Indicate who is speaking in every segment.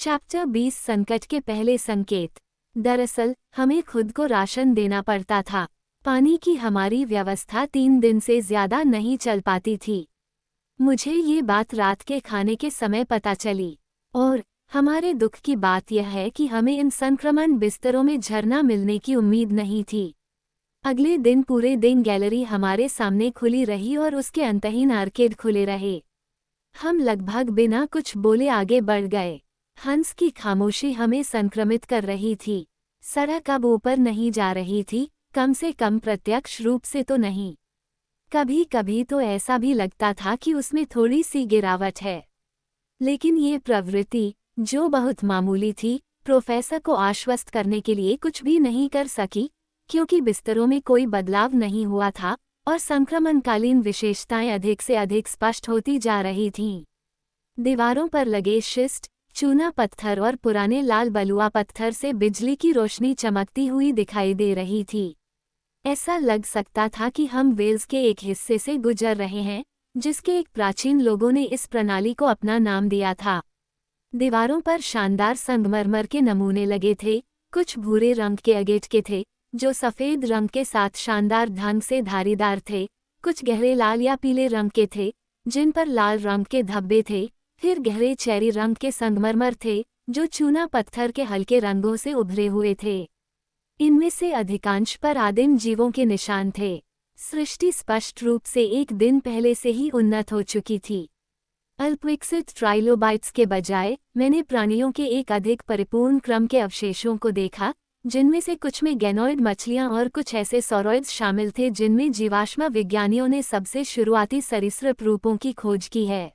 Speaker 1: Chapter 20 संकट के पहले संकेत। दरअसल हमें खुद को राशन देना पड़ता था। पानी की हमारी व्यवस्था 3 दिन से ज्यादा नहीं चल पाती थी। मुझे ये बात रात के खाने के समय पता चली और हमारे दुख की बात यह है कि हमें इन संक्रमण बिस्तरों में झरना मिलने की उम्मीद नहीं थी। अगले दिन पूरे दिन गैलरी हमारे सामने खुली रही और उसके अंतहीन आर्केड खुले रहे। हम लगभग बिना कुछ बोले आगे बढ़ गए। हंस की खामोशी हमें संक्रमित कर रही थी। सड़क अब ऊपर नहीं जा रही थी, कम से कम प्रत्यक्ष रूप से तो नहीं। कभी कभी तो ऐसा भी लगता था कि उसमें थोड़ी सी गिरावट है। लेकिन ये प्रवृत्ति, जो बहुत मामूली थी, प्रोफेसर को आश्वस्त करने के लिए कुछ भी नहीं कर सकी, क्योंकि बिस्तरों में कोई बदलाव नहीं हुआ था और संक्रमणकालीन विशेषताएं अधिक से अधिक स्पष्ट होती जा रही थीं। दीवारों पर लगे शिस्ट, चूना पत्थर और पुराने लाल बलुआ पत्थर से बिजली की रोशनी चमकती हुई दिखाई दे रही थी। ऐसा लग सकता था कि हम वेल्स के एक हिस्से से गुजर रहे हैं, जिसके एक प्राचीन लोगों ने इस प्रणाली को अपना नाम दिया था। दीवारों पर शानदार संगमरमर के नमूने लगे थे, कुछ भूरे रंग के अगेट के थे, जो सफ़ेद रंग के साथ शानदार ढंग से धारीदार थे। कुछ गहरे लाल या पीले रंग के थे, जिन पर लाल रंग के धब्बे थे। फिर गहरे चेरी रंग के संगमरमर थे, जो चूना पत्थर के हल्के रंगों से उभरे हुए थे। इनमें से अधिकांश पर आदिम जीवों के निशान थे। सृष्टि स्पष्ट रूप से एक दिन पहले से ही उन्नत हो चुकी थी। अल्पविकसित ट्राइलोबाइट्स के बजाय मैंने प्राणियों के एक अधिक परिपूर्ण क्रम के अवशेषों को देखा, जिनमें से कुछ में गैनोइड मछलियां और कुछ ऐसे सौरोइड्स शामिल थे जिनमें जीवाश्म विज्ञानियों ने सबसे शुरुआती सरीसृप रूपों की खोज की है।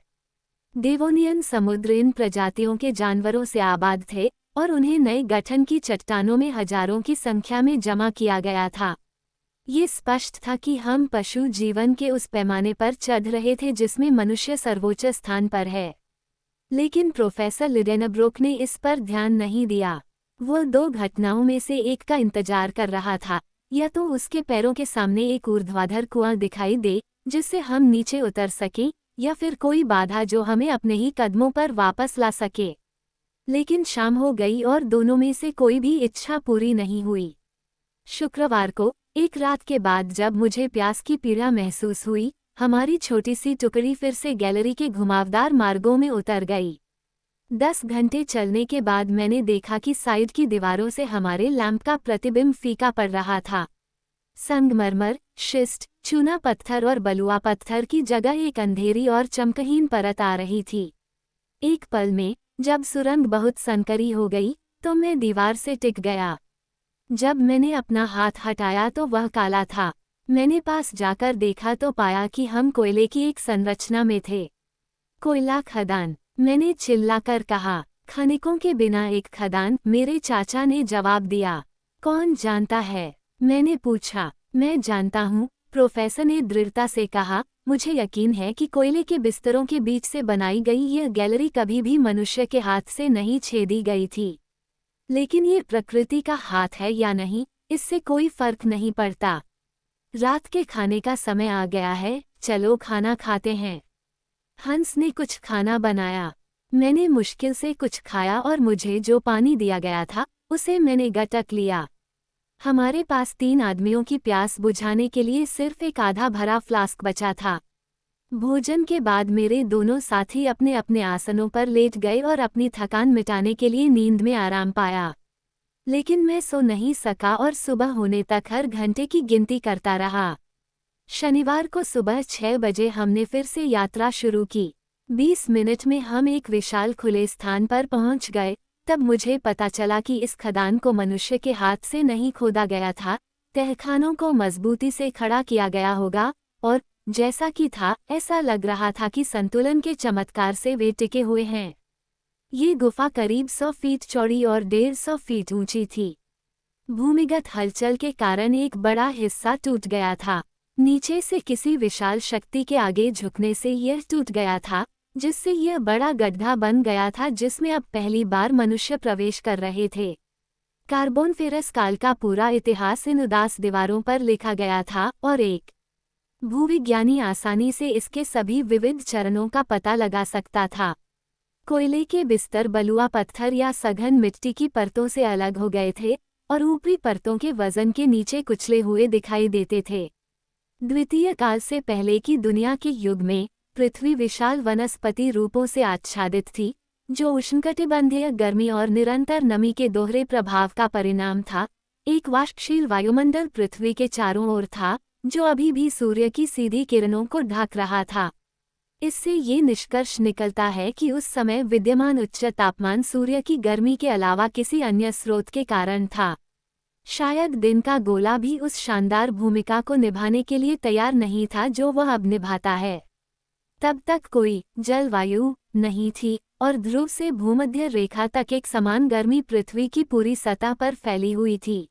Speaker 1: डेवोनियन समुद्र इन प्रजातियों के जानवरों से आबाद थे और उन्हें नए गठन की चट्टानों में हजारों की संख्या में जमा किया गया था। ये स्पष्ट था कि हम पशु जीवन के उस पैमाने पर चढ़ रहे थे जिसमें मनुष्य सर्वोच्च स्थान पर है। लेकिन प्रोफेसर लिडेनब्रोक ने इस पर ध्यान नहीं दिया। वो 2 घटनाओं में से एक का इंतजार कर रहा था, या तो उसके पैरों के सामने एक ऊर्ध्वाधर कुआं दिखाई दे जिससे हम नीचे उतर सकें, या फिर कोई बाधा जो हमें अपने ही कदमों पर वापस ला सके। लेकिन शाम हो गई और दोनों में से कोई भी इच्छा पूरी नहीं हुई। शुक्रवार को, एक रात के बाद जब मुझे प्यास की पीड़ा महसूस हुई, हमारी छोटी सी टुकड़ी फिर से गैलरी के घुमावदार मार्गों में उतर गई। 10 घंटे चलने के बाद मैंने देखा कि साइड की दीवारों से हमारे लैंप का प्रतिबिंब फीका पड़ रहा था। संगमरमर, शिस्ट, चूना पत्थर और बलुआ पत्थर की जगह एक अंधेरी और चमकहीन परत आ रही थी। एक पल में, जब सुरंग बहुत संकरी हो गई, तो मैं दीवार से टिक गया। जब मैंने अपना हाथ हटाया तो वह काला था। मैंने पास जाकर देखा तो पाया कि हम कोयले की एक संरचना में थे। कोयला खदान, मैंने चिल्लाकर कहा। खनिकों के बिना एक खदान, मेरे चाचा ने जवाब दिया। कौन जानता है? मैंने पूछा। मैं जानता हूँ, प्रोफेसर ने दृढ़ता से कहा। मुझे यकीन है कि कोयले के बिस्तरों के बीच से बनाई गई यह गैलरी कभी भी मनुष्य के हाथ से नहीं छेदी गई थी। लेकिन ये प्रकृति का हाथ है या नहीं, इससे कोई फर्क नहीं पड़ता। रात के खाने का समय आ गया है, चलो खाना खाते हैं। हंस ने कुछ खाना बनाया। मैंने मुश्किल से कुछ खाया और मुझे जो पानी दिया गया था, उसे मैंने गटक लिया। हमारे पास 3 आदमियों की प्यास बुझाने के लिए सिर्फ एक आधा भरा फ्लास्क बचा था। भोजन के बाद मेरे दोनों साथी अपने अपने आसनों पर लेट गए और अपनी थकान मिटाने के लिए नींद में आराम पाया। लेकिन मैं सो नहीं सका और सुबह होने तक हर घंटे की गिनती करता रहा। शनिवार को सुबह 6 बजे हमने फिर से यात्रा शुरू की। 20 मिनट में हम एक विशाल खुले स्थान पर पहुंच गए। तब मुझे पता चला कि इस खदान को मनुष्य के हाथ से नहीं खोदा गया था। तहखानों को मजबूती से खड़ा किया गया होगा और जैसा कि था, ऐसा लग रहा था कि संतुलन के चमत्कार से वे टिके हुए हैं। ये गुफा करीब 100 फीट चौड़ी और 150 फीट ऊंची थी। भूमिगत हलचल के कारण एक बड़ा हिस्सा टूट गया था। नीचे से किसी विशाल शक्ति के आगे झुकने से यह टूट गया था, जिससे यह बड़ा गड्ढा बन गया था जिसमें अब पहली बार मनुष्य प्रवेश कर रहे थे। कार्बोनफेरस काल का पूरा इतिहास इन उदास दीवारों पर लिखा गया था और एक भूविज्ञानी आसानी से इसके सभी विविध चरणों का पता लगा सकता था। कोयले के बिस्तर बलुआ पत्थर या सघन मिट्टी की परतों से अलग हो गए थे और ऊपरी परतों के वजन के नीचे कुचले हुए दिखाई देते थे। द्वितीय काल से पहले की दुनिया के युग में पृथ्वी विशाल वनस्पति रूपों से आच्छादित थी, जो उष्णकटिबंधीय गर्मी और निरंतर नमी के दोहरे प्रभाव का परिणाम था। एक वाष्पशील वायुमंडल पृथ्वी के चारों ओर था, जो अभी भी सूर्य की सीधी किरणों को ढक रहा था। इससे ये निष्कर्ष निकलता है कि उस समय विद्यमान उच्च तापमान सूर्य की गर्मी के अलावा किसी अन्य स्रोत के कारण था। शायद दिन का गोला भी उस शानदार भूमिका को निभाने के लिए तैयार नहीं था जो वह अब निभाता है। तब तक कोई जलवायु नहीं थी और ध्रुव से भूमध्य रेखा तक एक समान गर्मी पृथ्वी की पूरी सतह पर फैली हुई थी।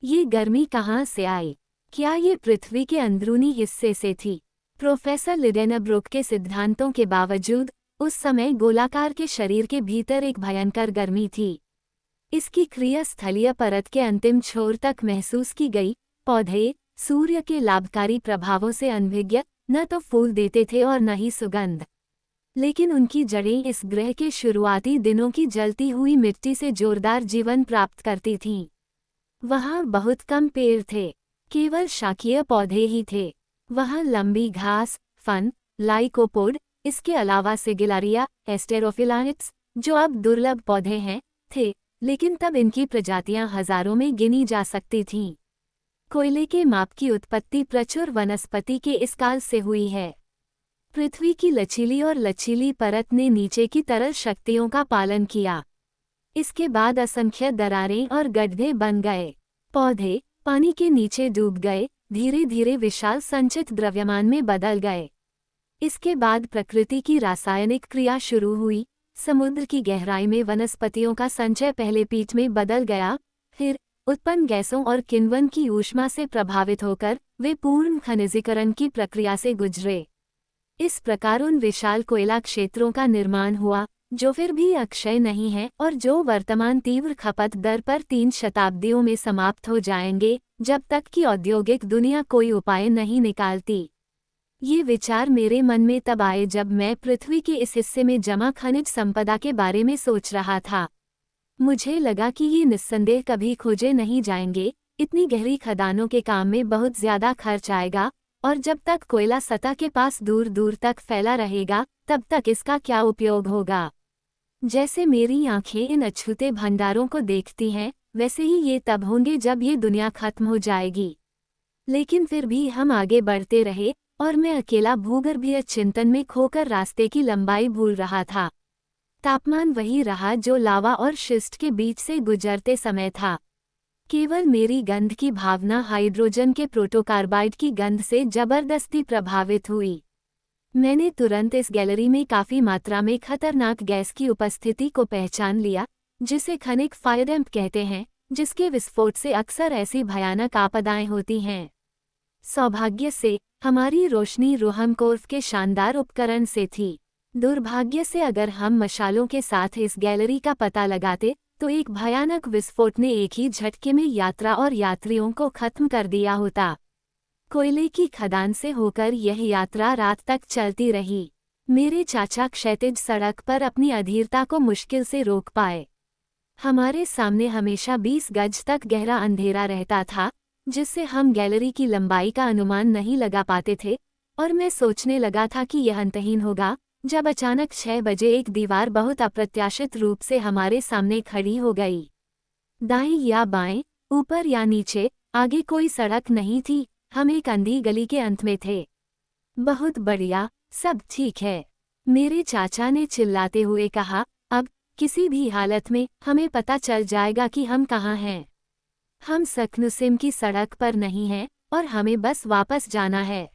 Speaker 1: ये गर्मी कहाँ से आई? क्या ये पृथ्वी के अंदरूनी हिस्से से थी? प्रोफेसर लिडेनब्रुक के सिद्धांतों के बावजूद उस समय गोलाकार के शरीर के भीतर एक भयंकर गर्मी थी। इसकी क्रिया स्थलीय परत के अंतिम छोर तक महसूस की गई। पौधे सूर्य के लाभकारी प्रभावों से अनभिज्ञ न तो फूल देते थे और न ही सुगंध, लेकिन उनकी जड़ें इस ग्रह के शुरुआती दिनों की जलती हुई मिट्टी से जोरदार जीवन प्राप्त करती थीं। वहाँ बहुत कम पेड़ थे, केवल शाकीय पौधे ही थे। वहाँ लंबी घास, फन, लाइकोपोड, इसके अलावा सिगिलारिया, एस्टेरोफिलाइट्स, जो अब दुर्लभ पौधे हैं, थे, लेकिन तब इनकी प्रजातियां हजारों में गिनी जा सकती थीं। कोयले के माप की उत्पत्ति प्रचुर वनस्पति के इस काल से हुई है। पृथ्वी की लचीली और लचीली परत ने नीचे की तरल शक्तियों का पालन किया। इसके बाद असंख्य दरारें और गड्ढे बन गए। पौधे पानी के नीचे डूब गए, धीरे धीरे विशाल संचित द्रव्यमान में बदल गए। इसके बाद प्रकृति की रासायनिक क्रिया शुरू हुई। समुद्र की गहराई में वनस्पतियों का संचय पहले पीठ में बदल गया, फिर उत्पन्न गैसों और किण्वन की ऊष्मा से प्रभावित होकर वे पूर्ण खनिजीकरण की प्रक्रिया से गुजरे। इस प्रकार उन विशाल कोयला क्षेत्रों का निर्माण हुआ जो फिर भी अक्षय नहीं है और जो वर्तमान तीव्र खपत दर पर 3 शताब्दियों में समाप्त हो जाएंगे, जब तक कि औद्योगिक दुनिया कोई उपाय नहीं निकालती। ये विचार मेरे मन में तब आए जब मैं पृथ्वी के इस हिस्से में जमा खनिज संपदा के बारे में सोच रहा था। मुझे लगा कि ये निस्संदेह कभी खोजे नहीं जाएंगे, इतनी गहरी खदानों के काम में बहुत ज्यादा खर्च आएगा, और जब तक कोयला सतह के पास दूर दूर तक फैला रहेगा, तब तक इसका क्या उपयोग होगा। जैसे मेरी आंखें इन अछूते भंडारों को देखती हैं, वैसे ही ये तब होंगे जब ये दुनिया खत्म हो जाएगी। लेकिन फिर भी हम आगे बढ़ते रहे और मैं अकेला भूगर्भीय चिंतन में खोकर रास्ते की लंबाई भूल रहा था। तापमान वही रहा जो लावा और शिस्ट के बीच से गुजरते समय था। केवल मेरी गंध की भावना हाइड्रोजन के प्रोटोकार्बाइड की गंध से जबरदस्ती प्रभावित हुई। मैंने तुरंत इस गैलरी में काफी मात्रा में खतरनाक गैस की उपस्थिति को पहचान लिया, जिसे खनिक फायरडैम्प कहते हैं, जिसके विस्फोट से अक्सर ऐसी भयानक आपदाएं होती हैं। सौभाग्य से हमारी रोशनी रोहमकोर्फ के शानदार उपकरण से थी। दुर्भाग्य से अगर हम मशालों के साथ इस गैलरी का पता लगाते तो एक भयानक विस्फोट ने एक ही झटके में यात्रा और यात्रियों को खत्म कर दिया होता। कोयले की खदान से होकर यह यात्रा रात तक चलती रही। मेरे चाचा क्षैतिज सड़क पर अपनी अधीरता को मुश्किल से रोक पाए। हमारे सामने हमेशा 20 गज तक गहरा अंधेरा रहता था, जिससे हम गैलरी की लंबाई का अनुमान नहीं लगा पाते थे, और मैं सोचने लगा था कि यह अंतहीन होगा, जब अचानक 6 बजे एक दीवार बहुत अप्रत्याशित रूप से हमारे सामने खड़ी हो गई। दाएं या बाएं, ऊपर या नीचे, आगे कोई सड़क नहीं थी। हम एक अंधी गली के अंत में थे। बहुत बढ़िया, सब ठीक है, मेरे चाचा ने चिल्लाते हुए कहा। अब किसी भी हालत में हमें पता चल जाएगा कि हम कहाँ हैं। हम सकनुसिम की सड़क पर नहीं हैं और हमें बस वापस जाना है।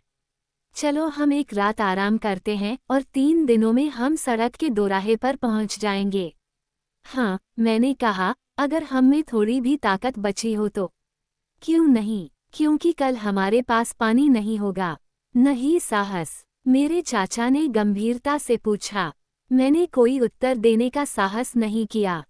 Speaker 1: चलो हम एक रात आराम करते हैं और 3 दिनों में हम सड़क के दोराहे पर पहुंच जाएंगे। हाँ, मैंने कहा, अगर हम में थोड़ी भी ताकत बची हो तो। क्यों नहीं? क्योंकि कल हमारे पास पानी नहीं होगा। नहीं साहस, मेरे चाचा ने गंभीरता से पूछा। मैंने कोई उत्तर देने का साहस नहीं किया।